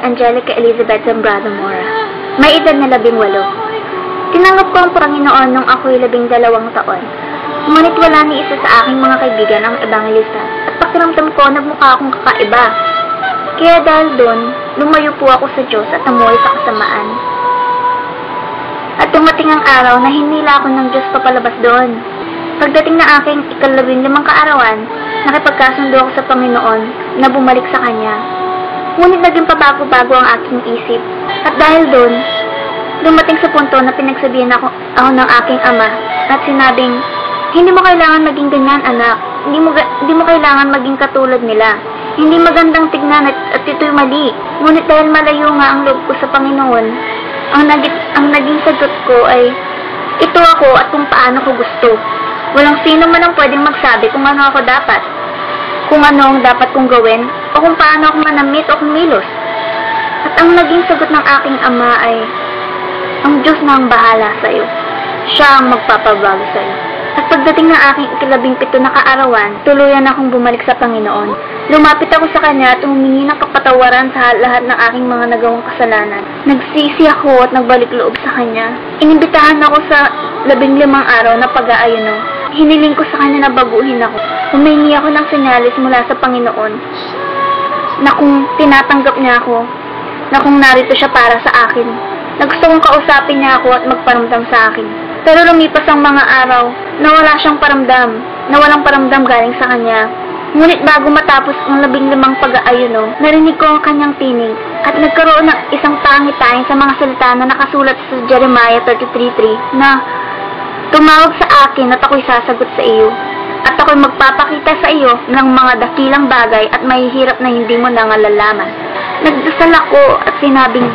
Angelica Elizabeth Zambrano Mora. May edad na 18. Tinanggap ko ang Panginoon nung ako'y 12 taon. Ngunit wala ni isa sa aking mga kaibigan ang ebangelista at pakiramdam ko nagmukha akong kakaiba. Kaya dahil doon, lumayo po ako sa Diyos at namuhay sa kasamaan. At dumating ang araw na hinila ako ng Diyos papalabas doon. Pagdating na aking 15 kaarawan, nakipagkasundo ako sa Panginoon na bumalik sa Kanya. Ngunit naging pabago-bago ang aking isip. At dahil doon, dumating sa punto na pinagsabihan ako ng aking ama at sinabing, hindi mo kailangan maging ganyan, anak. Hindi mo kailangan maging katulad nila. Hindi magandang tignan at ito'y mali. Ngunit dahil malayo nga ang loob ko sa Panginoon, ang naging sagot ko ay, ito ako at kung paano ko gusto. Walang sino man ang pwedeng magsabi kung ano ako dapat. Kung ano ang dapat kong gawin, o kung paano ako manamit o kumilos. At ang naging sagot ng aking ama ay, ang Diyos na ang bahala sa iyo. Siya ang magpapabago sa iyo. At pagdating ng aking 17 na kaarawan, tuluyan akong bumalik sa Panginoon. Lumapit ako sa Kanya at humingi ng kapatawaran sa lahat ng aking mga nagawang kasalanan. Nagsisi ako at nagbalik loob sa Kanya. Inimbitahan ako sa 15 araw na pag-aayuno. Hiniling ko sa Kanya na baguhin ako. Humingi ako ng senyalis mula sa Panginoon na kung tinatanggap niya ako, na kung narito siya para sa akin, na gusto kong kausapin niya ako at magparamdam sa akin. Pero lumipas ang mga araw na wala siyang paramdam, na walang paramdam galing sa Kanya. Ngunit bago matapos ang 15 pag-aayuno, narinig ko ang Kanyang tinig at nagkaroon ng isang pangitain sa mga salita na nakasulat sa Jeremiah 33:3 na tumawag sa akin at ako'y sasagot sa iyo. At ako'y magpapakita sa iyo ng mga dakilang bagay at mahihirap na hindi mo nangalaman. Nagdasal ako at sinabing,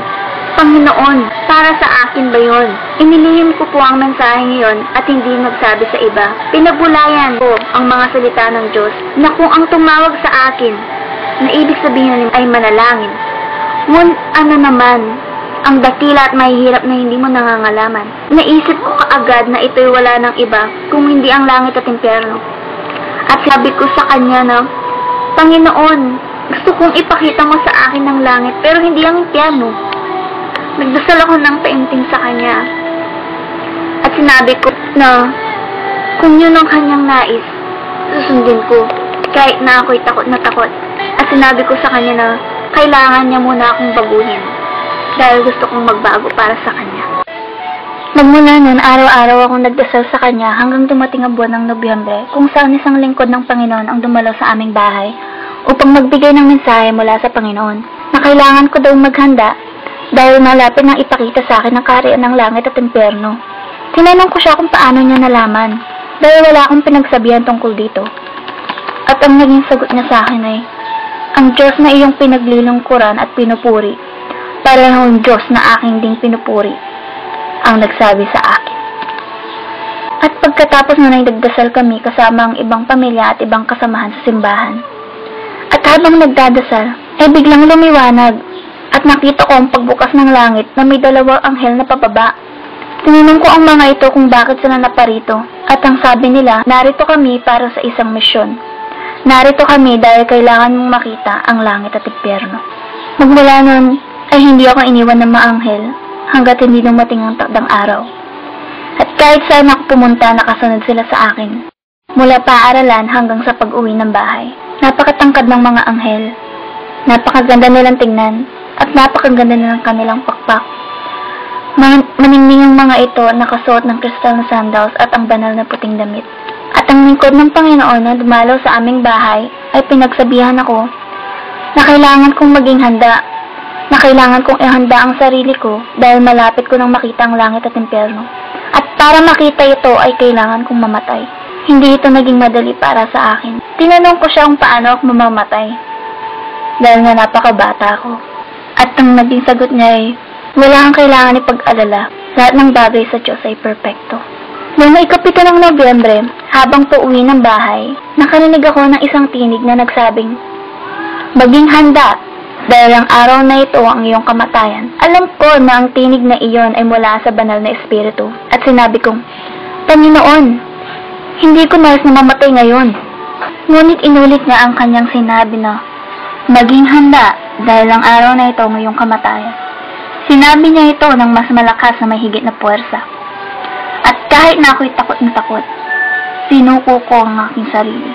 Panginoon, para sa akin ba yun? Inilihim ko po ang mensaheng iyon at hindi nagsabi sa iba. Pinabulayan ko ang mga salita ng Diyos na kung ang tumawag sa akin, na ibig sabihin ay manalangin. Ngunit ano naman, ang dakila at mahihirap na hindi mo nangangalaman. Naisip ko kaagad na ito'y wala ng iba kung hindi ang langit at impyerno. At sabi ko sa Kanya na, Panginoon, gusto kong ipakita mo sa akin ang langit pero hindi ang impyerno. Nagdasal ako ng taimtim sa Kanya. At sinabi ko na kung yun ang Kanyang nais, susundin ko. Kahit na ako'y takot na takot. At sinabi ko sa kanya na kailangan niya muna akong baguhin. Dahil gusto kong magbago para sa kanya. Magmula nun, araw-araw akong nagdasal sa kanya hanggang dumating ang buwan ng Nobyembre kung saan isang lingkod ng Panginoon ang dumalaw sa aming bahay upang magbigay ng mensahe mula sa Panginoon na kailangan ko daw maghanda dahil malapit nang ipakita sa akin ang kaharian ng langit at impyerno. Tinanong ko siya kung paano niya nalaman dahil wala akong pinagsabihan tungkol dito. At ang naging sagot niya sa akin ay, ang Diyos na iyong pinaglilingkuran at pinupuri, parehong Diyos na aking ding pinupuri, ang nagsabi sa akin. At pagkatapos na nagdasal kami kasama ang ibang pamilya at ibang kasamahan sa simbahan. At habang nagdadasal, ay biglang lumiwanag at nakita ko ang pagbukas ng langit na may dalawang anghel na pababa. Tinanong ko ang mga ito kung bakit sila naparito at ang sabi nila, narito kami para sa isang misyon. Narito kami dahil kailangan mong makita ang langit at impyerno. Magmula nun ay hindi ako iniwan ng mga anghel hanggat hindi dumating ang takdang araw. At kahit saan ako pumunta, nakasunod sila sa akin. Mula paaralan hanggang sa pag-uwi ng bahay. Napakatangkad ng mga anghel. Napakaganda nilang tingnan at napakaganda nilang kanilang pakpak. Maningning ang mga ito nakasuot ng kristal na sandals at ang banal na puting damit. At ang lingkod ng Panginoon na dumalaw sa aming bahay ay pinagsabihan ako na kailangan kong maging handa, na kailangan kong ihanda ang sarili ko dahil malapit ko nang makita ang langit at impyerno. At para makita ito ay kailangan kong mamatay. Hindi ito naging madali para sa akin. Tinanong ko siya kung paano ako mamamatay dahil nga napakabata ko. At ang naging sagot niya ay, wala kang kailangan ipag-alala. Lahat ng bagay sa Diyos ay perpekto. Noong ika-7 ng Nobyembre, habang pauwi ng bahay, nakarinig ako ng isang tinig na nagsabing, maging handa, dahil ang araw na ito ang iyong kamatayan. Alam ko na ang tinig na iyon ay mula sa banal na espiritu. At sinabi kong, Panginoon, hindi ko nais na mamatay ngayon. Ngunit inulit niya ang kanyang sinabi na, maging handa, dahil ang araw na ito ang iyong kamatayan. Sinabi niya ito ng mas malakas na may higit na puwersa. At kahit na ako'y takot na takot, sinuko ko ang aking sarili.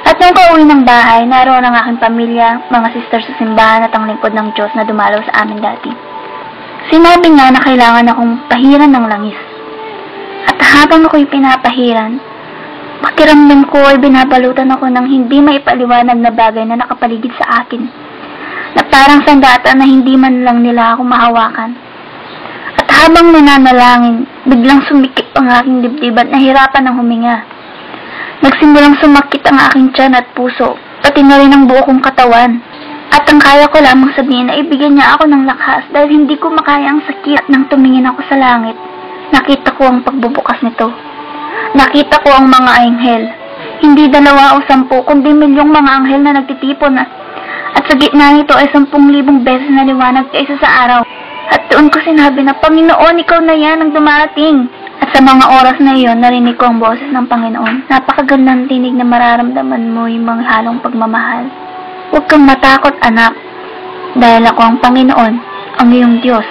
At nung pauwi ng bahay, naroon ang aking pamilya, mga sister sa simbahan at ang lingkod ng Diyos na dumalaw sa amin dati. Sinabi nga na kailangan akong pahiran ng langis. At habang ako'y pinapahiran, pakiramdam ko ay binabalutan ako ng hindi maipaliwanag na bagay na nakapaligid sa akin, na parang sanggatan na hindi man lang nila ako mahawakan. At habang nananalangin, biglang sumikip ang aking dibdib at nahirapan ng huminga. Nagsimulang sumakit ang aking tiyan at puso, pati na rin ang buo kong katawan. At ang kaya ko lamang sabihin na ibigyan niya ako ng lakas dahil hindi ko makaya ang sakit. Nang tumingin ako sa langit, nakita ko ang pagbubukas nito. Nakita ko ang mga anghel. Hindi 2 o 10, kundi milyong mga anghel na nagtitipon at sa gitna nito ay 10,000 beses na liwanag kaysa sa araw. At doon ko sinabi na, Panginoon, ikaw na yan ang dumarating. At sa mga oras na iyon, narinig ko ang boses ng Panginoon. Napakagandang tinig na mararamdaman mo yung mga halong pagmamahal. Huwag kang matakot, anak, dahil ako ang Panginoon, ang iyong Diyos.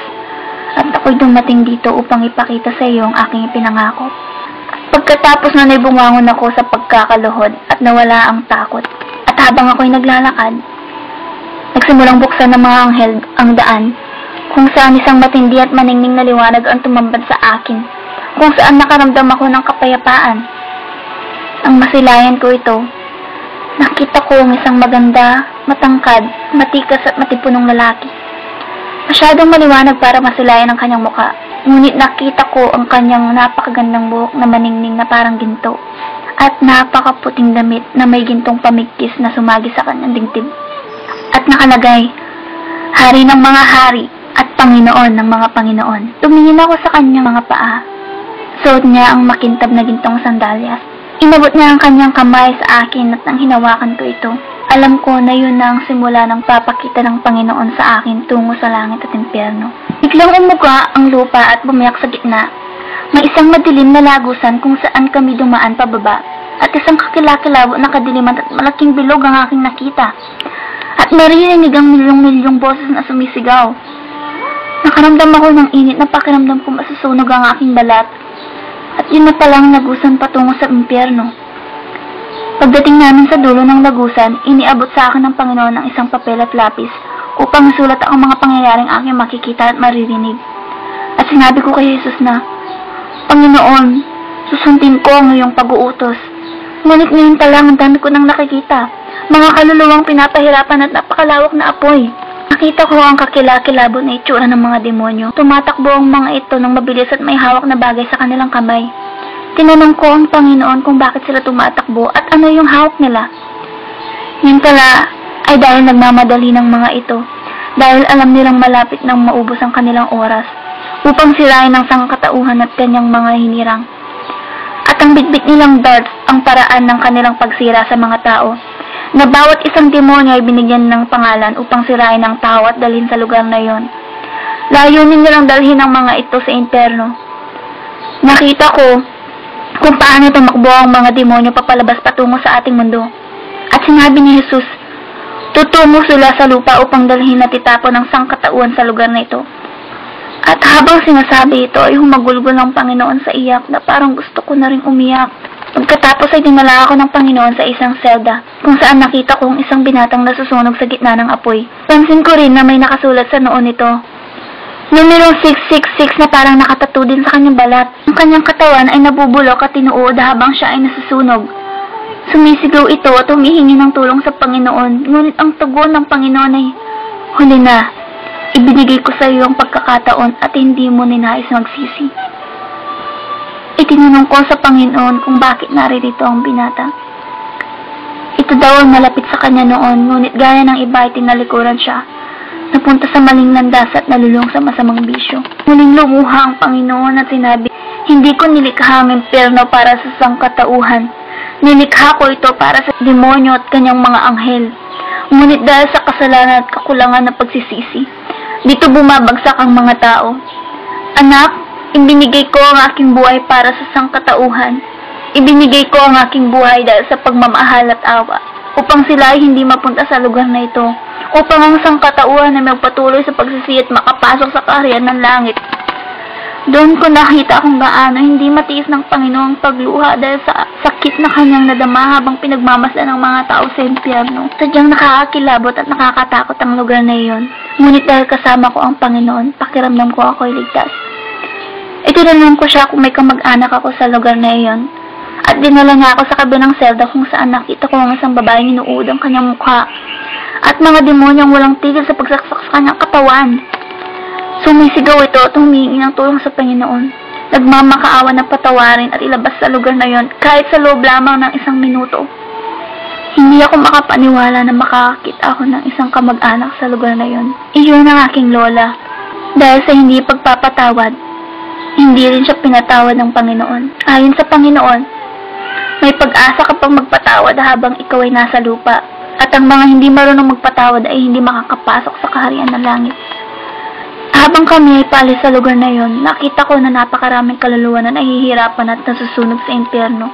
At ako'y dumating dito upang ipakita sa iyo ang aking ipinangako. Pagkatapos na naibungangon ako sa pagkakaluhod at nawala ang takot, at habang ako'y naglalakad, nagsimulang buksan ng mga anghel ang daan, kung saan isang matindi at maningning na liwanag ang tumambad sa akin, kung saan nakaramdam ako ng kapayapaan. Ang masilayan ko ito, nakita ko ang isang maganda, matangkad, matikas at matipunong lalaki. Masyadong maliwanag para masilayan ang kanyang muka, ngunit nakita ko ang kanyang napakagandang buhok na maningning na parang ginto, at napakaputing damit na may gintong pamigkis na sumagi sa kanyang dingdib. At nakalagay, Hari ng mga hari at Panginoon ng mga Panginoon. Tumingin ako sa kanyang mga paa. Suot niya ang makintab na gintong sandalyas. Inabot niya ang kanyang kamay sa akin at nang hinawakan ko ito, alam ko na yun na ang simula ng papakita ng Panginoon sa akin tungo sa langit at impyerno. Biglang umuga ang lupa at bumiyak sa gitna. May isang madilim na lagusan kung saan kami dumaan pababa, at isang kakilakilabot na kadiliman at malaking bilog ang aking nakita. At naririnig ang milyong-milyong boses na sumisigaw. Nakaramdam ako ng init na pakiramdam ko masusunog ang aking balat. At yun na palang nagusan patungo sa impyerno. Pagdating namin sa dulo ng lagusan, iniabot sa akin ng Panginoon ng isang papel at lapis upang isulat ang mga pangyayaring aking makikita at maririnig. At sinabi ko kay Jesus na, Panginoon, susundin ko ang iyong pag-uutos. Ngunit ngayon pa lang ang dami ko nang nakikita, mga kaluluwang pinapahirapan at napakalawak na apoy. Nakita ko ang kakilakilabot na itsura ng mga demonyo. Tumatakbo ang mga ito ng mabilis at may hawak na bagay sa kanilang kamay. Tinanong ko ang Panginoon kung bakit sila tumatakbo at ano yung hawak nila. Yun pala ay dahil nagmamadali ng mga ito, dahil alam nilang malapit nang maubos ang kanilang oras, upang sirain ang sangkatauhan at kanyang mga hinirang. At ang bitbit nilang darts ang paraan ng kanilang pagsira sa mga tao, na bawat isang demonyo ay binigyan ng pangalan upang sirain ang tao at dalhin sa lugar na yon. Layunin nilang dalhin ang mga ito sa impyerno. Nakita ko kung paano tumakbo ang mga demonyo papalabas patungo sa ating mundo. At sinabi ni Jesus, tutungo sila sa lupa upang dalhin at itapon ang sangkatauhan sa lugar na ito. At habang sinasabi ito ay humagulgol ng Panginoon sa iyak na parang gusto ko na rin umiyak. Pagkatapos ay dinala ako ng Panginoon sa isang selda kung saan nakita ko ang isang binatang nasusunog sa gitna ng apoy. Pansin ko rin na may nakasulat sa noo nito, numerong 666 na parang nakatattoo din sa kanyang balat. Ang kanyang katawan ay nabubulok at tinuod habang siya ay nasusunog. Sumisigaw ito at humihingi ng tulong sa Panginoon, ngunit ang tugon ng Panginoon ay, huli na, ibinigay ko sa iyo ang pagkakataon at hindi mo ninais magsisi. Itinanong ko sa Panginoon kung bakit naririto ang binata. Ito daw ang malapit sa kanya noon, ngunit gaya ng iba ay tinalikuran siya. Napunta sa maling landas at nalulung sa masamang bisyo. Muling lumuha ang Panginoon at sinabi, hindi ko nilikha ang impyerno para sa sangkatauhan. Nilikha ko ito para sa demonyo at kanyang mga anghel. Ngunit dahil sa kasalanan at kakulangan ng pagsisisi, dito bumabagsak ang mga tao. Anak, ibinigay ko ang aking buhay para sa sangkatauhan. Ibinigay ko ang aking buhay dahil sa pagmamahal at awa, upang sila ay hindi mapunta sa lugar na ito, upang ang sangkatauhan ay magpatuloy sa pagsisi at makapasok sa kaharian ng langit. Doon ko nakita kung gaano hindi matiis ng Panginoong pagluha dahil sa sakit na kanyang nadama habang pinagmamasdan ng mga tao sa impyerno. Sadyang nakakakilabot at nakakatakot ang lugar na iyon. Ngunit dahil kasama ko ang Panginoon, pakiramdam ko ako'y ligtas. Itinanong ko siya kung may kamag-anak ako sa lugar na iyon. At dinala niya ako sa kabilang selda kung saan nakita ko ang isang babaeng hinuud ang kanyang mukha. At mga demonyong walang tigil sa pagsaksak sa kanyang katawan. Sumisigaw ito at humingi ng tulong sa Panginoon. Nagmamakaawa na patawarin at ilabas sa lugar na yon kahit sa loob lamang ng 1 minuto. Hindi ako makapaniwala na makakakita ako ng isang kamag-anak sa lugar na yon. Iyon ang aking lola. Dahil sa hindi pagpapatawad, hindi rin siya pinatawad ng Panginoon. Ayon sa Panginoon, may pag-asa kapag magpatawad habang ikaw ay nasa lupa. At ang mga hindi marunong magpatawad ay hindi makakapasok sa kaharian ng langit. Habang kami ay paalis sa lugar na yon, nakita ko na napakaraming kaluluwa na nahihirapan at nasusunog sa impyerno.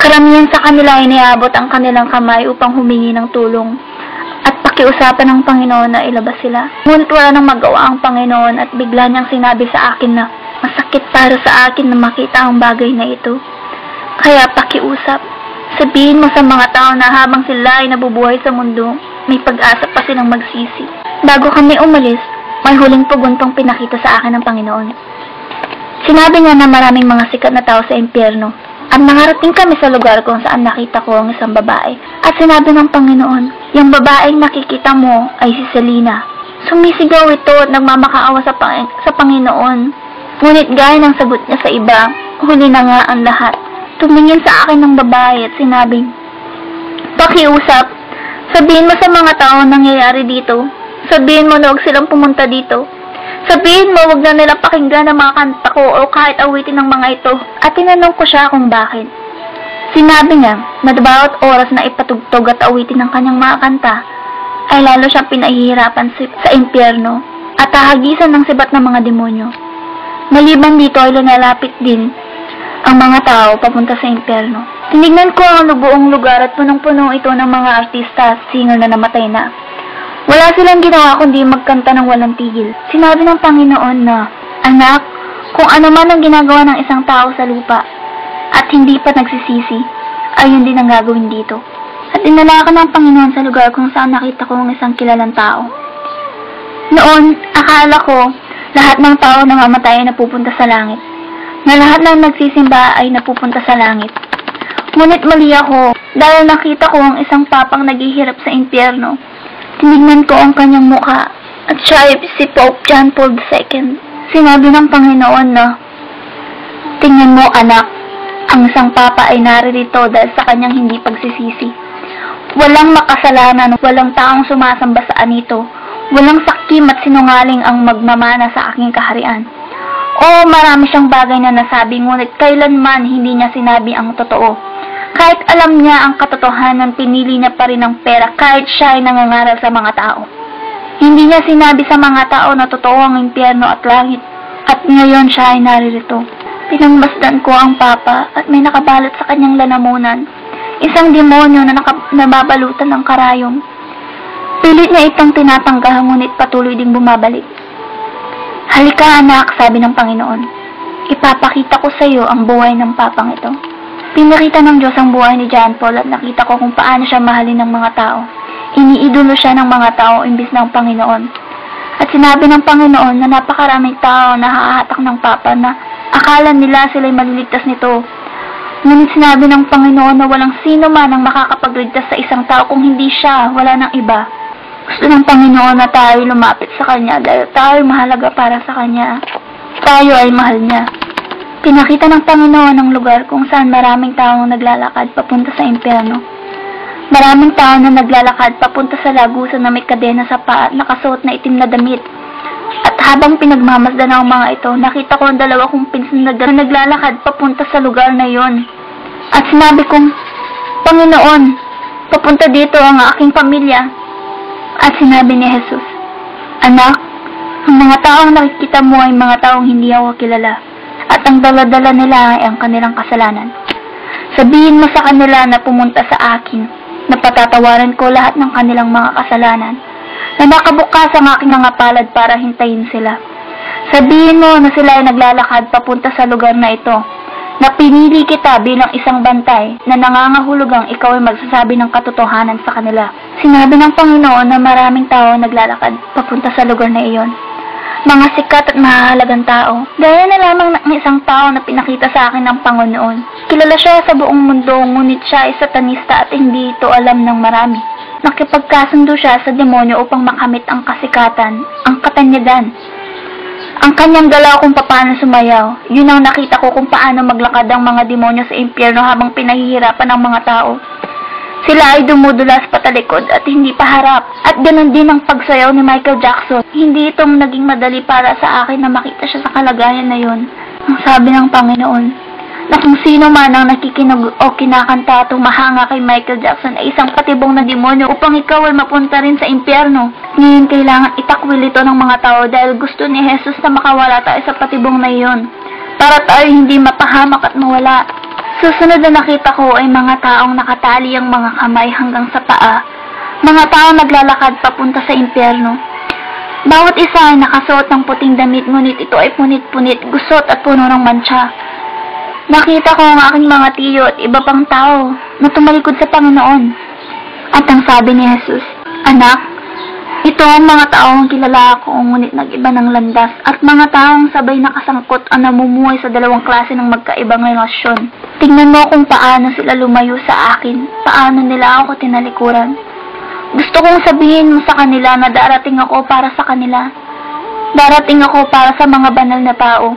Karamihan sa kanila ay niabot ang kanilang kamay upang humingi ng tulong at pakiusapan ng Panginoon na ilabas sila. Ngunit wala nang magawa ang Panginoon at bigla niyang sinabi sa akin na masakit para sa akin na makita ang bagay na ito. Kaya pakiusap, sabihin mo sa mga tao na habang sila ay nabubuhay sa mundo, may pag-asa pa silang magsisi. Bago kami umalis, may huling pugon pang pinakita sa akin ng Panginoon. Sinabi niya na maraming mga sikat na tao sa impyerno. At nangarating kami sa lugar kung saan nakita ko ang isang babae. At sinabi ng Panginoon, yung babaeng nakikita mo ay si Selina. Sumisigaw ito at nagmamakaawa sa Panginoon. Ngunit gaya ng sagot niya sa iba, huli na nga ang lahat. Tumingin sa akin ng babae at sinabing, pakiusap, sabihin mo sa mga tao nangyayari dito. Sabihin mo na huwag silang pumunta dito. Sabihin mo huwag na nilang pakinggan ang mga kanta ko o kahit awitin ng mga ito. At tinanong ko siya kung bakit. Sinabi niya na bawat oras na ipatugtog at awitin ng kanyang mga kanta ay lalo siyang pinahihirapan sa impyerno at hahagisan ng sibat ng mga demonyo. Maliban dito ay lumalapit din ang mga tao papunta sa impyerno. Tinignan ko ang buong lugar at punong-puno ito ng mga artista at singer na namatay na. Wala silang ginawa kundi magkanta ng walang tigil. Sinabi ng Panginoon na, anak, kung ano man ang ginagawa ng isang tao sa lupa at hindi pa nagsisisi, ayun din ang gagawin dito. At dinala ako ng Panginoon sa lugar kung saan nakita ko ang isang kilalang tao. Noon, akala ko, lahat ng tao na mamatay ay napupunta sa langit. Na lahat ng nagsisimba ay napupunta sa langit. Ngunit mali ako dahil nakita ko ang isang papang naghihirap sa impyerno. Tinignan ko ang kanyang mukha at siya ay si Pope John Paul II. Sinabi ng Panginoon na, "Tingnan mo anak, ang isang papa ay naririto dahil sa kanyang hindi pagsisisi. Walang makasalanan, walang taong sumasamba sa anito, walang sakim at sinungaling ang magmamana sa aking kaharian." O marami siyang bagay na nasabi, ngunit kailanman hindi niya sinabi ang totoo. Kahit alam niya ang katotohanan, pinili niya pa rin ang pera kahit siya ay nangangaral sa mga tao. Hindi niya sinabi sa mga tao na totoo ang impyerno at langit, at ngayon siya ay naririto. Pinangmasdan ko ang papa at may nakabalot sa kanyang lalamunan, isang demonyo na nababalutan ng karayom. Pilit niya itong tinatanggal, ngunit patuloy ding bumabalik. "Halika anak," sabi ng Panginoon. "Ipapakita ko sa iyo ang buhay ng papang ito." Pinakita ng Diyos ang buhay ni John Paul at nakita ko kung paano siya mahalin ng mga tao. Iniidolo siya ng mga tao imbis ng Panginoon. At sinabi ng Panginoon na napakaraming tao na hahatak ng papa na akala nila sila'y maliligtas nito. Ngunit sinabi ng Panginoon na walang sino man ang makakapagligtas sa isang tao kung hindi siya, wala ng iba. Gusto ng Panginoon na tayo lumapit sa Kanya dahil tayo mahalaga para sa Kanya. Tayo ay mahal niya. Pinakita ng Panginoon ang lugar kung saan maraming taong naglalakad papunta sa impyerno. Maraming tao na naglalakad papunta sa lagusan na may kadena sa paa at nakasuot na itim na damit. At habang pinagmamasdan ang mga ito, nakita ko ang dalawa kong pinsan na naglalakad papunta sa lugar na yon. At sinabi kong, "Panginoon, papunta dito ang aking pamilya." At sinabi ni Jesus, "Anak, ang mga taong nakikita mo ay mga taong hindi ako kilala. At ang dala-dala nila ay ang kanilang kasalanan. Sabihin mo sa kanila na pumunta sa akin, na patatawaran ko lahat ng kanilang mga kasalanan, na nakabukas ang aking mga palad para hintayin sila. Sabihin mo na sila ay naglalakad papunta sa lugar na ito, na pinili kita bilang isang bantay na nangangahulugang ikaw ay magsasabi ng katotohanan sa kanila." Sinabi ng Panginoon na maraming tao naglalakad papunta sa lugar na iyon. Mga sikat at mahahalagang tao. Dahil na lamang ng isang tao na pinakita sa akin ng Panginoon. Kilala siya sa buong mundo, ngunit siya ay satanista at hindi ito alam ng marami. Nakipagkasundo siya sa demonyo upang makamit ang kasikatan, ang katanyagan. Ang kanyang galaw kung paano sumayaw, yun ang nakita ko kung paano maglakad ang mga demonyo sa impyerno habang pinahihirapan ng mga tao. Sila ay dumudulas patalikod at hindi paharap. At ganun din ang pagsayaw ni Michael Jackson. Hindi itong naging madali para sa akin na makita siya sa kalagayan na yun. Ang sabi ng Panginoon, na kung sino man ang nakikinig o kinakanta at humahanga kay Michael Jackson ay isang patibong na demonyo upang ikaw ay mapunta rin sa impyerno. Ngayon kailangan itakwil ito ng mga tao dahil gusto ni Jesus na makawala tayo sa patibong na iyon para tayo hindi mapahamak at mawala. Susunod na nakita ko ay mga taong nakatali ang mga kamay hanggang sa paa. Mga taong naglalakad papunta sa impyerno. Bawat isa ay nakasuot ng puting damit, ngunit ito ay punit-punit, gusot at puno ng mantsa. Nakita ko ang aking mga tiyo at iba pang tao na tumalikod sa Panginoon. At ang sabi ni Jesus, "Anak, ito ang mga taong kilala ko, ngunit nag-iba ng landas, at mga taong sabay nakasangkot ang namumuhay sa dalawang klase ng magkaibang relasyon. Tingnan mo kung paano sila lumayo sa akin, paano nila ako tinalikuran. Gusto kong sabihin mo sa kanila na darating ako para sa kanila. Darating ako para sa mga banal na tao.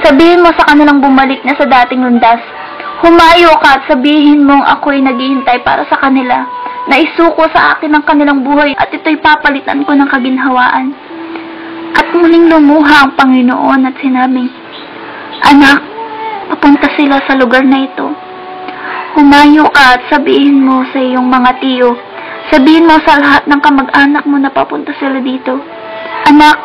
Sabihin mo sa kanilang bumalik na sa dating landas. Humayo ka at sabihin mong ako'y naghihintay para sa kanila, na isuko sa akin ang kanilang buhay at ito'y papalitan ko ng kaginhawaan." At muling lumuha ang Panginoon at sinabing, "Anak, papunta sila sa lugar na ito. Humayo ka at sabihin mo sa iyong mga tiyo, sabihin mo sa lahat ng kamag-anak mo na papunta sila dito. Anak,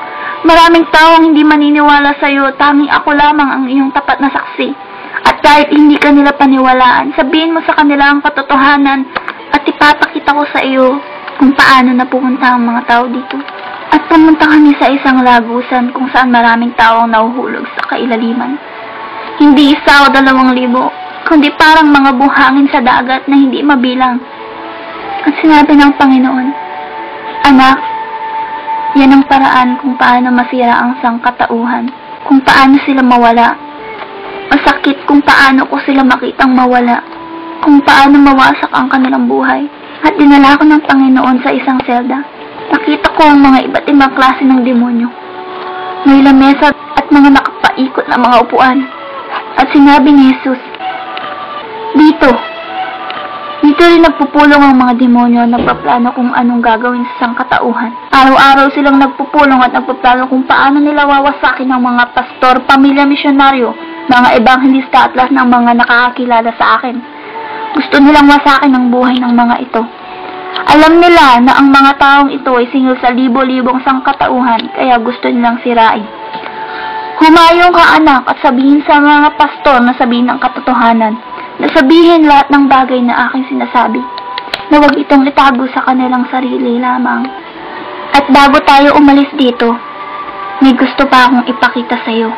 maraming taong hindi maniniwala sa iyo, tanging ako lamang ang iyong tapat na saksi. At kahit hindi ka nila paniwalaan, sabihin mo sa kanila ang katotohanan at ipapakita ko sa iyo kung paano napupunta ang mga tao dito." At pumunta kami sa isang lagusan kung saan maraming taong nahuhulog sa kailaliman. Hindi 1 o 2,000, kundi parang mga buhangin sa dagat na hindi mabilang. At sinabi ng Panginoon, "Anak, yan ang paraan kung paano masira ang sangkatauhan, kung paano sila mawala. Masakit kung paano ko sila makitang mawala, kung paano mawasak ang kanilang buhay." At dinala ko ng Panginoon sa isang selda. Nakita ko ang mga iba't ibang klase ng demonyo. May lamesa at mga nakapaikot na mga upuan. At sinabi ni Jesus, Dito rin nagpupulong ang mga demonyo at nagpaplano kung anong gagawin sa sangkatauhan. Araw-araw silang nagpupulong at nagpaplano kung paano nila wawasakin ang mga pastor, pamilya misyonaryo, mga ebanghelista at lahat ng mga nakakakilala sa akin. Gusto nilang wasakin ang buhay ng mga ito. Alam nila na ang mga taong ito ay singil sa libo-libong sangkatauhan, kaya gusto nilang sirain. Humayong ka, anak, at sabihin sa mga pastor na sabihin ang katotohanan, na sabihin lahat ng bagay na aking sinasabi, na huwag itong itago sa kanilang sarili lamang. At bago tayo umalis dito, may gusto pa akong ipakita sa iyo.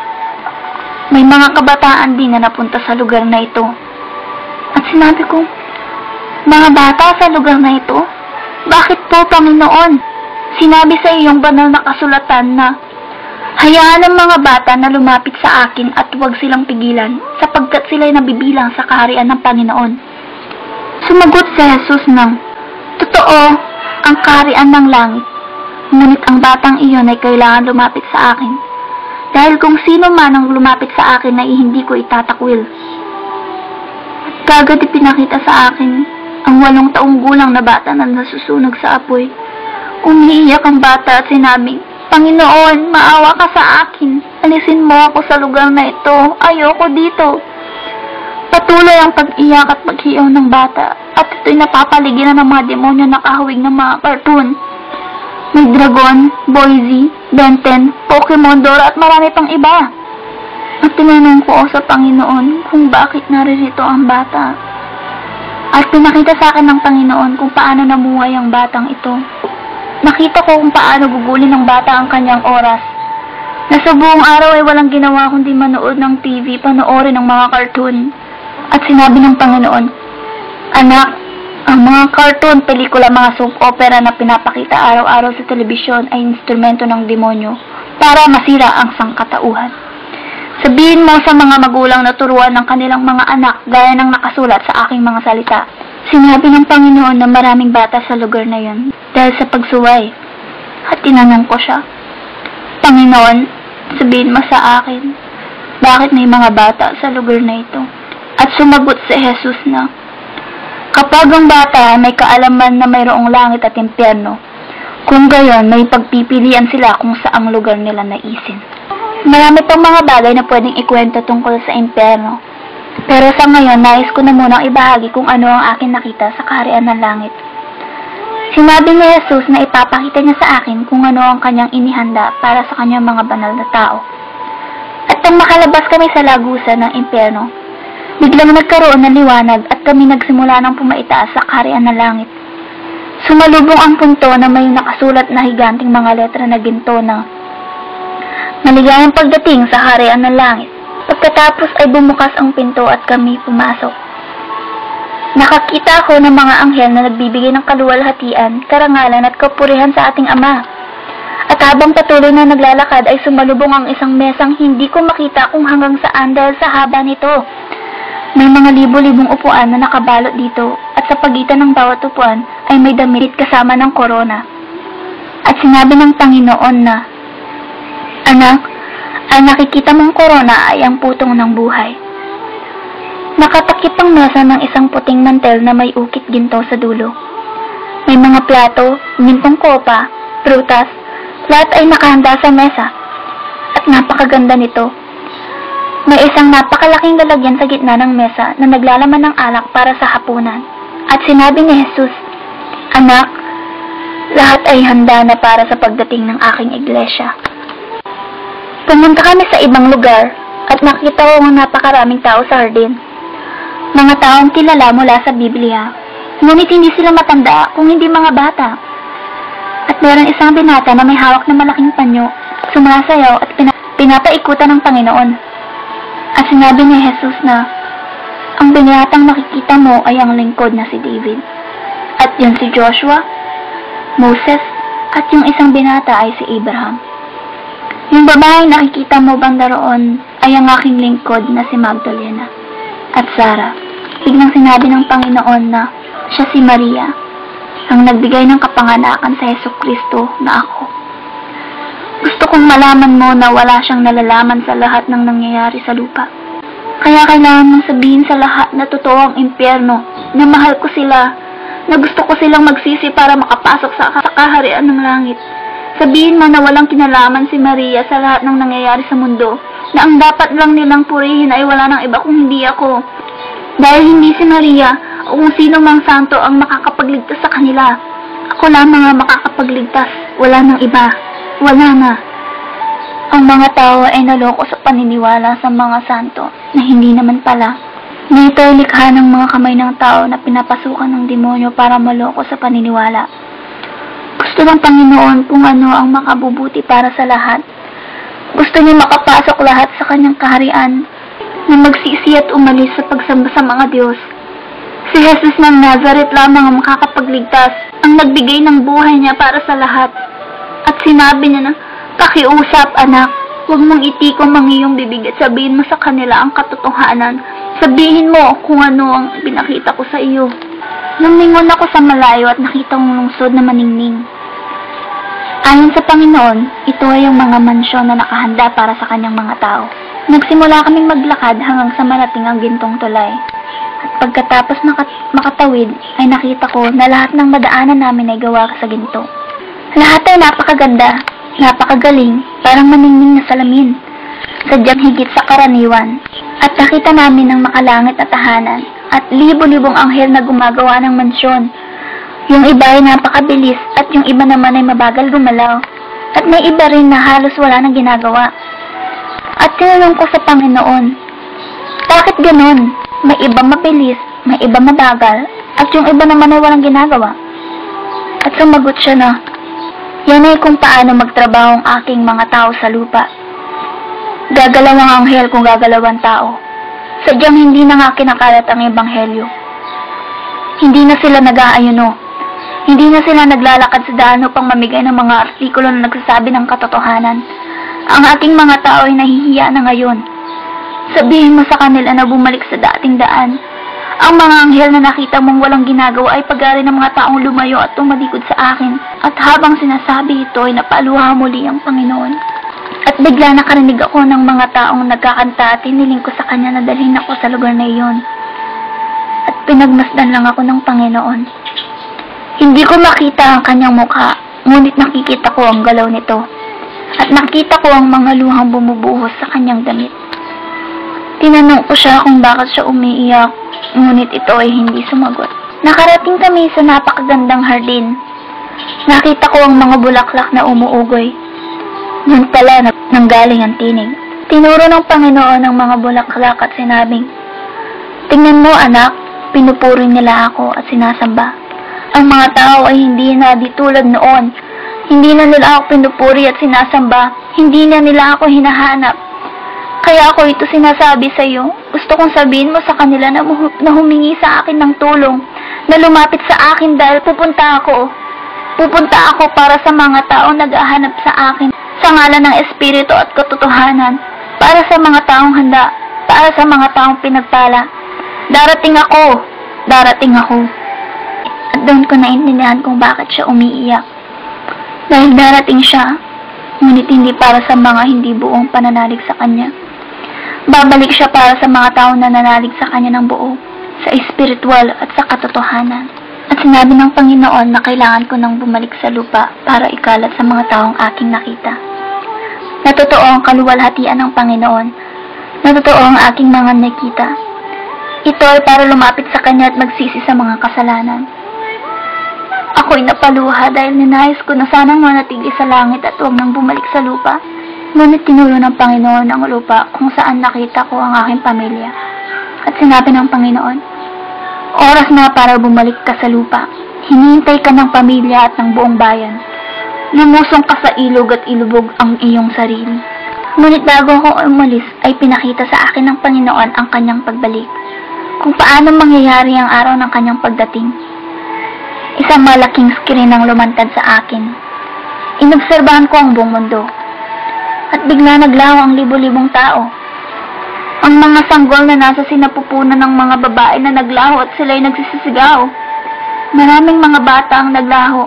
May mga kabataan din na napunta sa lugar na ito. At sinabi ko, mga bata sa lugar na ito? Bakit po, Panginoon? Sinabi sa iyong banal na kasulatan na hayaan ang mga bata na lumapit sa akin at huwag silang pigilan sapagkat sila'y nabibilang sa kaharian ng Panginoon. Sumagot si Jesus ng, Totoo, ang kaharian ng langit, ngunit ang batang iyon ay kailangan lumapit sa akin, dahil kung sino man ang lumapit sa akin ay hindi ko itatakwil. Kagad ipinakita sa akin ang 8 taong gulang na bata na nasusunog sa apoy. Umiiyak ang bata at sinabing, Panginoon, maawa ka sa akin. Alisin mo ako sa lugar na ito. Ayoko dito. Patuloy ang pag-iyak at paghiyaw ng bata at ito'y napapaligiran ng mga demonyo na kahawig ng mga cartoon. May dragon, Boise, Ben 10, Pokemon, Dora at marami pang iba. At tinanong ko sa Panginoon kung bakit naririto ang bata. At pinakita sa akin ng Panginoon kung paano namuhay ang batang ito. Nakita ko kung paano gugulin ng bata ang kanyang oras. Na sa buong araw ay walang ginawa kundi manood ng TV, panoorin ng mga cartoon. At sinabi ng Panginoon, Anak, ang mga cartoon, pelikula, mga soap opera na pinapakita araw-araw sa telebisyon ay instrumento ng demonyo para masira ang sangkatauhan. Sabihin mo sa mga magulang na turuan ng kanilang mga anak gaya ng nakasulat sa aking mga salita. Sinabi ng Panginoon na maraming bata sa lugar na yon dahil sa pagsuway. At tinanong ko siya, Panginoon, sabihin mo sa akin, bakit may mga bata sa lugar na ito? At sumagot si Jesus na, kapag ang bata may kaalaman na mayroong langit at impyerno, kung gayon may pagpipilian sila kung saang lugar nila naisin. Marami pang mga bagay na pwedeng ikwento tungkol sa impyerno. Pero sa ngayon, nais ko na munang ibahagi kung ano ang akin nakita sa kaharian ng langit. Sinabi ni Jesus na ipapakita niya sa akin kung ano ang kanyang inihanda para sa kanyang mga banal na tao. At nang makalabas kami sa lagusan ng impyerno, biglang nagkaroon ng liwanag at kami nagsimula ng pumaitaas sa kaharian ng langit. Sumalubong ang punto na may nakasulat na higanting mga letra na ginto na maligayang pagdating sa kaharian ng langit. Pagkatapos ay bumukas ang pinto at kami pumasok. Nakakita ako ng mga anghel na nagbibigay ng kaluwalhatian, karangalan at kapurihan sa ating Ama. At habang patuloy na naglalakad ay sumalubong ang isang mesang hindi ko makita kung hanggang saan dahil sa haba nito. May mga libo-libong upuan na nakabalot dito at sa pagitan ng bawat upuan ay may damit kasama ng korona. At sinabi ng Panginoon na, Anak, ang nakikita mong korona ay ang putong ng buhay. Nakatakip ang mesa ng isang puting mantel na may ukit ginto sa dulo. May mga plato, gintong kopa, prutas, lahat ay nakahanda sa mesa. At napakaganda nito. May isang napakalaking lalagyan sa gitna ng mesa na naglalaman ng alak para sa hapunan. At sinabi ni Jesus, Anak, lahat ay handa na para sa pagdating ng aking iglesia. Pumunta kami sa ibang lugar at nakita ko ang napakaraming tao sa hardin. Mga taong kilala mula sa Biblia, ngunit hindi sila matanda kung hindi mga bata. At meron isang binata na may hawak na malaking panyo, sumasayaw at pinapaikutan ng Panginoon. At sinabi ni Jesus na, Ang binatang nakikita mo ay ang lingkod na si David. At yan si Joshua, Moses, at yung isang binata ay si Abraham. Yung babaeng nakikita mo banda roon ay ang aking lingkod na si Magdalena at Sarah. Biglang sinabi ng Panginoon na siya si Maria, ang nagbigay ng kapanganakan sa Jesucristo na ako. Gusto kong malaman mo na wala siyang nalalaman sa lahat ng nangyayari sa lupa. Kaya kailangan mong sabihin sa lahat na totoo ang impyerno, na mahal ko sila, na gusto ko silang magsisi para makapasok sa kaharian ng langit. Sabihin mo na walang kinalaman si Maria sa lahat ng nangyayari sa mundo, na ang dapat lang nilang purihin ay wala nang iba kung hindi ako. Dahil hindi si Maria o kung sino mang santo ang makakapagligtas sa kanila. Ako lamang ang makakapagligtas, wala nang iba, wala na. Ang mga tao ay naloko sa paniniwala sa mga santo na hindi naman pala. Na ito ay likha ng mga kamay ng tao na pinapasukan ng demonyo para maloko sa paniniwala. Gusto ng Panginoon kung ano ang makabubuti para sa lahat. Gusto niya makapasok lahat sa kanyang kaharian, na magsisi at umalis sa pagsamba sa mga Diyos. Si Jesus ng Nazareth lamang ang makakapagligtas, ang nagbigay ng buhay niya para sa lahat. At sinabi niya na, pakiusap anak, huwag mong itikong ang iyong bibig at sabihin mo sa kanila ang katotohanan. Sabihin mo kung ano ang pinakita ko sa iyo. Lumingon ako sa malayo at nakita kong lungsod na maningning. Ayon sa Panginoon, ito ay ang mga mansyon na nakahanda para sa kanyang mga tao. Nagsimula kaming maglakad hanggang sa marating ang gintong tulay. At pagkatapos makatawid, ay nakita ko na lahat ng madaanan namin ay gawa sa ginto. Lahat ay napakaganda, napakagaling, parang maningning na salamin, sadyang higit sa karaniwan. At nakita namin ng makalangit na tahanan at libo-libong anghel na gumagawa ng mansyon. Yung iba ay napakabilis at yung iba naman ay mabagal gumalaw. At may iba rin na halos wala nang ginagawa. At tinanong ko sa Panginoon, bakit ganon? May iba mabilis, may iba mabagal, at yung iba naman ay walang ginagawa. At sumagot siya na, yan ay kung paano magtrabaho ang aking mga tao sa lupa. Gagalaw ang anghel kung gagalaw ang tao. Sadyang hindi na nga kinakalat ang ebanghelyo. Hindi na sila nag-aayuno. Hindi na sila naglalakad sa daan upang mamigay ng mga artikulo na nagsasabi ng katotohanan. Ang ating mga tao ay nahihiya na ngayon. Sabihin mo sa kanila na bumalik sa dating daan. Ang mga anghel na nakita mong walang ginagawa ay pag-ari ng mga taong lumayo at tumalikod sa akin. At habang sinasabi ito ay napaluha muli ang Panginoon. At bigla nakarinig ako ng mga taong nagkakanta at hiniling ko sa kanya na dalhin ako sa lugar na iyon. At pinagmasdan lang ako ng Panginoon. Hindi ko makita ang kanyang mukha, ngunit nakikita ko ang galaw nito. At nakita ko ang mga luhang bumubuhos sa kanyang damit. Tinanong ko siya kung bakit siya umiiyak, ngunit ito ay hindi sumagot. Nakarating kami sa napakagandang hardin. Nakita ko ang mga bulaklak na umuugoy. Doon pala nanggaling ang tinig. Tinuro ng Panginoon ang mga bulaklak at sinabing, tingnan mo anak, pinupuri nila ako at sinasamba. Ang mga tao ay hindi na di tulad noon. Hindi na nila ako pinupuri at sinasamba. Hindi na nila ako hinahanap. Kaya ako ito sinasabi sa iyo. Gusto kong sabihin mo sa kanila na humingi sa akin ng tulong, na lumapit sa akin dahil pupunta ako. Pupunta ako para sa mga taong naghahanap sa akin sa ngalan ng Espiritu at katotohanan, para sa mga taong handa, para sa mga taong pinagpala. Darating ako. Darating ako. At doon ko naintindihan kung bakit siya umiiyak. Dahil darating siya, ngunit hindi para sa mga hindi buong pananalig sa kanya. Babalik siya para sa mga taong nananalig sa kanya ng buo, sa espiritual at sa katotohanan. At sinabi ng Panginoon na kailangan ko nang bumalik sa lupa para ikalat sa mga taong aking nakita. Natotoo ang kaluwalhatian ng Panginoon. Natotoo ang aking mga nakita. Ito ay para lumapit sa Kanya at magsisi sa mga kasalanan. Ako'y napaluha dahil ninais ko na sanang manatili sa langit at huwag nang bumalik sa lupa. Ngunit tinuro ng Panginoon ang lupa kung saan nakita ko ang aking pamilya. At sinabi ng Panginoon, oras na para bumalik ka sa lupa. Hinihintay ka ng pamilya at ng buong bayan. Lumusong ka sa ilog at ilubog ang iyong sarili. Ngunit bago ako umalis ay pinakita sa akin ng Panginoon ang kanyang pagbalik. kung paano mangyayari ang araw ng kanyang pagdating. Isang malaking screen ang lumantad sa akin. Inobserbahan ko ang buong mundo. At bigla naglaho ang libo-libong tao. Ang mga sanggol na nasa sinapupunan ng mga babae na naglaho at sila'y nagsisisigaw. Maraming mga bata ang naglaho.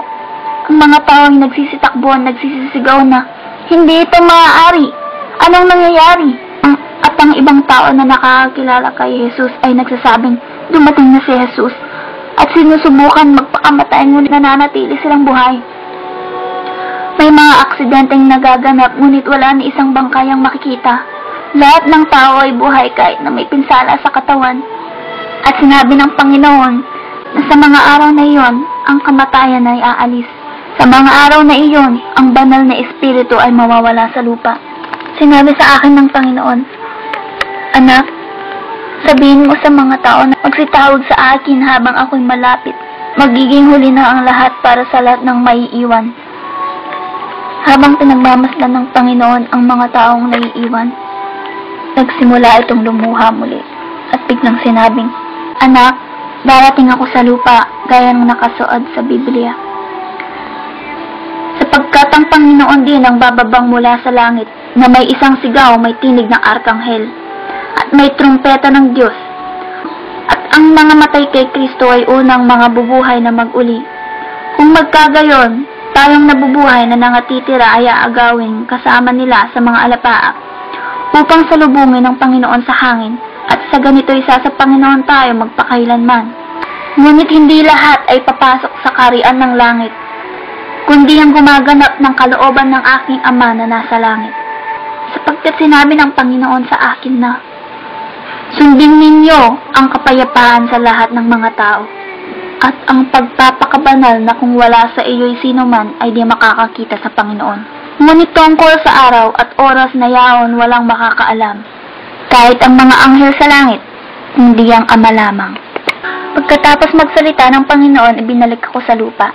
Ang mga tao ay nagsisitakbuhan, nagsisisigaw na, hindi ito maaari. Anong nangyayari? At ang ibang tao na nakakakilala kay Jesus ay nagsasabing, dumating na si Jesus. At sinusubukan magpakamatay ngunit nananatili silang buhay. May mga aksidenteng nagaganap ngunit wala ni isang bangkayang makikita. Lahat ng tao ay buhay kahit na may pinsala sa katawan. At sinabi ng Panginoon na sa mga araw na iyon, ang kamatayan ay aalis. Sa mga araw na iyon, ang banal na espiritu ay mawawala sa lupa. Sinabi sa akin ng Panginoon, anak, sabihin mo sa mga tao na magsitawag sa akin habang ako'y malapit. Magiging huli na ang lahat para sa lahat ng maiiwan. Habang pinagmamasdan ng Panginoon ang mga taong naiiwan, nagsimula itong lumuha muli at biglang sinabing, anak, darating ako sa lupa gaya ng nakasuod sa Biblia. Sapagkat ang Panginoon din ang bababang mula sa langit na may isang sigaw, may tinig ng arkanghel at may trumpeta ng Diyos. At ang mga matay kay Kristo ay unang mga bubuhay na mag-uli. Kung magkagayon, tayong nabubuhay na nangatitira ay aagawin kasama nila sa mga alapaap upang salubungin ng Panginoon sa hangin, at sa ganito isa sa Panginoon tayo magpakailanman. Ngunit hindi lahat ay papasok sa kaharian ng langit, kundi ang gumaganap ng kalooban ng aking Ama na nasa langit. Sapagkat sinabi ng Panginoon sa akin na, sundin ninyo ang kapayapaan sa lahat ng mga tao, at ang pagpapakabanal na kung wala sa iyo'y sino man ay di makakakita sa Panginoon. Ngunit tungkol sa araw at oras na yaon walang makakaalam, kahit ang mga anghel sa langit, hindi ang Ama lamang. Pagkatapos magsalita ng Panginoon, ibinalik ako sa lupa.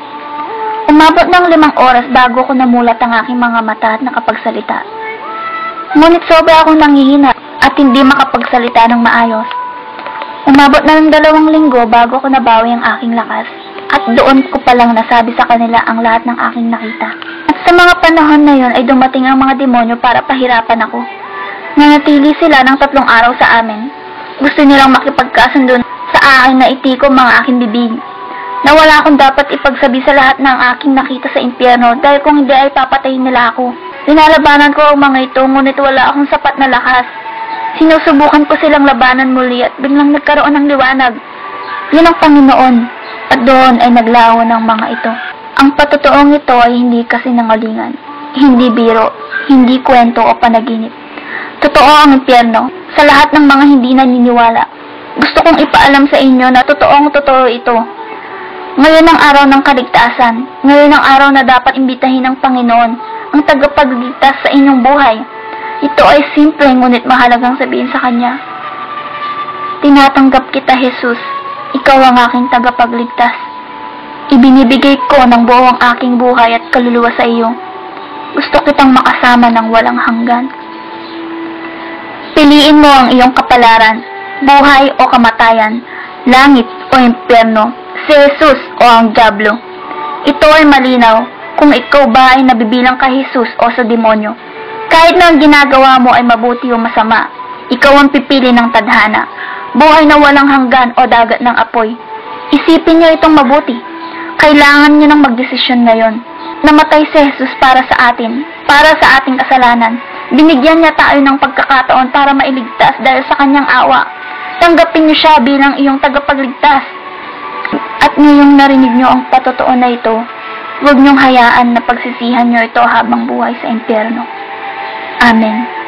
Umabot ng 5 oras bago ko namulat ang aking mga mata at nakapagsalita. Ngunit sobra akong nanghihina at hindi makapagsalita ng maayos. Umabot na ng 2 linggo bago ko nabawi ang aking lakas, at doon ko palang nasabi sa kanila ang lahat ng aking nakita. At sa mga panahon na yon ay dumating ang mga demonyo para pahirapan ako. Nanatili sila ng 3 araw sa amin. Gusto nilang makipagkasundo sa akin na itikom mga aking bibig, na wala akong dapat ipagsabi sa lahat ng aking nakita sa impyerno dahil kung hindi ay papatayin nila ako. Linalabanan ko ang mga ito ngunit wala akong sapat na lakas. Sinusubukan ko silang labanan muli at biglang nagkaroon ng liwanag. Yun ang Panginoon, at doon ay naglaho ng mga ito. Ang patotoong ito ay hindi kasinungalingan, hindi biro, hindi kwento o panaginip. Totoo ang impyerno sa lahat ng mga hindi naniniwala. Gusto kong ipaalam sa inyo na totoo ito. Ngayon ang araw ng kaligtasan. Ngayon ang araw na dapat imbitahin ng Panginoon, ang tagapagligtas sa inyong buhay. Ito ay simple ngunit mahalagang sabihin sa Kanya. Tinatanggap kita, Jesus. Ikaw ang aking tagapagligtas. Ibinibigay ko ng buo ang aking buhay at kaluluwa sa iyo. Gusto kitang makasama ng walang hanggan. Piliin mo ang iyong kapalaran, buhay o kamatayan, langit o impyerno, si Jesus o ang dyablo. Ito ay malinaw kung ikaw ba ay nabibilang kay Jesus o sa demonyo. Kahit na ang ginagawa mo ay mabuti o masama, ikaw ang pipili ng tadhana, buhay na walang hanggan o dagat ng apoy. Isipin niyo itong mabuti. Kailangan niyo ng magdesisyon ngayon. Namatay si Jesus para sa atin, para sa ating kasalanan. Binigyan niya tayo ng pagkakataon para mailigtas dahil sa kanyang awa. Tanggapin niyo siya bilang iyong tagapagligtas. At ngayong narinig niyo ang patotoo na ito, huwag niyong hayaan na pagsisihan niyo ito habang buhay sa impyerno. Amen.